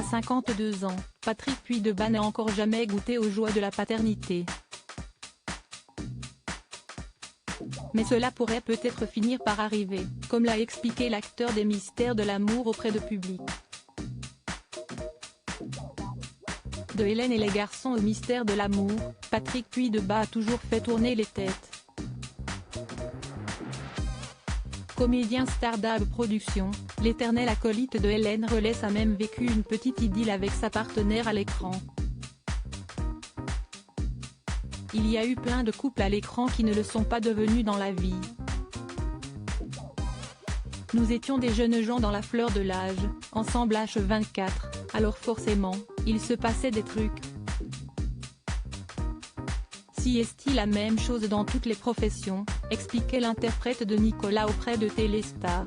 À 52 ans, Patrick Puydebas n'a encore jamais goûté aux joies de la paternité. Mais cela pourrait peut-être finir par arriver, comme l'a expliqué l'acteur des Mystères de l'amour auprès de public. De Hélène et les garçons aux Mystères de l'amour, Patrick Puydebas a toujours fait tourner les têtes. Comédien star d'Ab Productions, l'éternel acolyte de Hélène Relès a même vécu une petite idylle avec sa partenaire à l'écran. Il y a eu plein de couples à l'écran qui ne le sont pas devenus dans la vie. Nous étions des jeunes gens dans la fleur de l'âge, ensemble H24, alors forcément, il se passait des trucs. Si est-il la même chose dans toutes les professions, expliquait l'interprète de Nicolas auprès de Téléstar.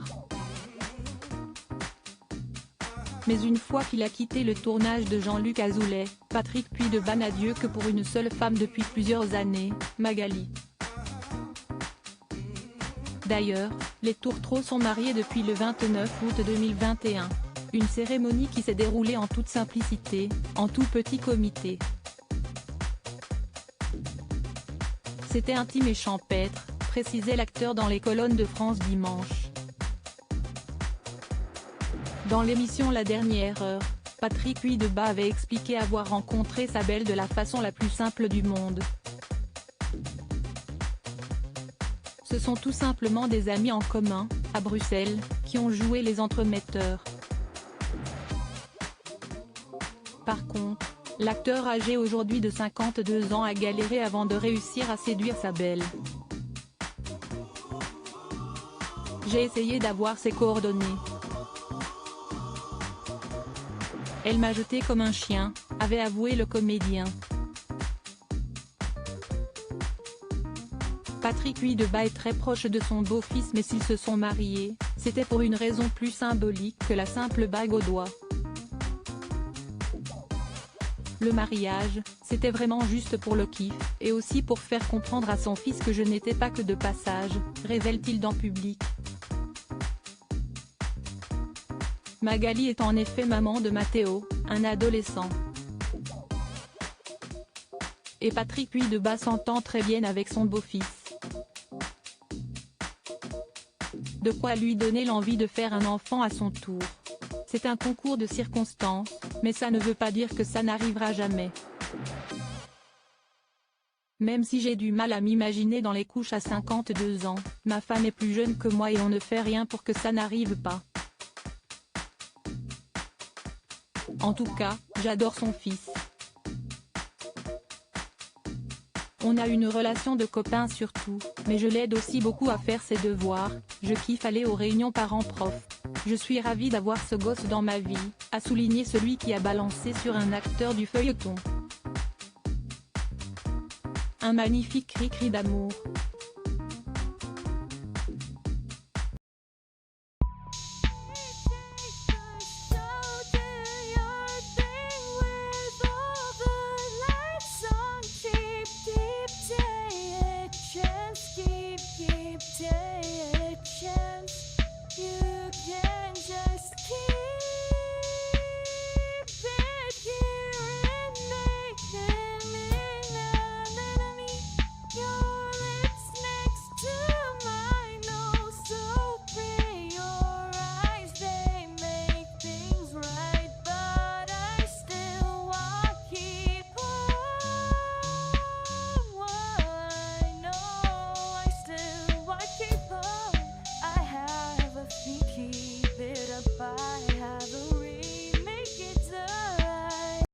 Mais une fois qu'il a quitté le tournage de Jean-Luc Azoulay, Patrick Puydebas n'a Dieu que pour une seule femme depuis plusieurs années, Magali. D'ailleurs, les tourtereaux sont mariés depuis le 29 août 2021. Une cérémonie qui s'est déroulée en toute simplicité, en tout petit comité. C'était intime et champêtre, précisait l'acteur dans les colonnes de France Dimanche. Dans l'émission La Dernière Heure, Patrick Puydebas avait expliqué avoir rencontré sa belle de la façon la plus simple du monde. Ce sont tout simplement des amis en commun, à Bruxelles, qui ont joué les entremetteurs. Par contre, l'acteur âgé aujourd'hui de 52 ans a galéré avant de réussir à séduire sa belle. J'ai essayé d'avoir ses coordonnées. Elle m'a jeté comme un chien, avait avoué le comédien. Patrick Puydebas est très proche de son beau-fils, mais s'ils se sont mariés, c'était pour une raison plus symbolique que la simple bague au doigt. Le mariage, c'était vraiment juste pour le kiff, et aussi pour faire comprendre à son fils que je n'étais pas que de passage, révèle-t-il dans Public. Magali est en effet maman de Mathéo, un adolescent. Et Patrick Puydebas s'entend très bien avec son beau-fils. De quoi lui donner l'envie de faire un enfant à son tour. C'est un concours de circonstances, mais ça ne veut pas dire que ça n'arrivera jamais. Même si j'ai du mal à m'imaginer dans les couches à 52 ans, ma femme est plus jeune que moi et on ne fait rien pour que ça n'arrive pas. En tout cas, j'adore son fils. On a une relation de copains surtout, mais je l'aide aussi beaucoup à faire ses devoirs, je kiffe aller aux réunions parents-prof. Je suis ravie d'avoir ce gosse dans ma vie, a souligné celui qui a balancé sur un acteur du feuilleton. Un magnifique cri d'amour.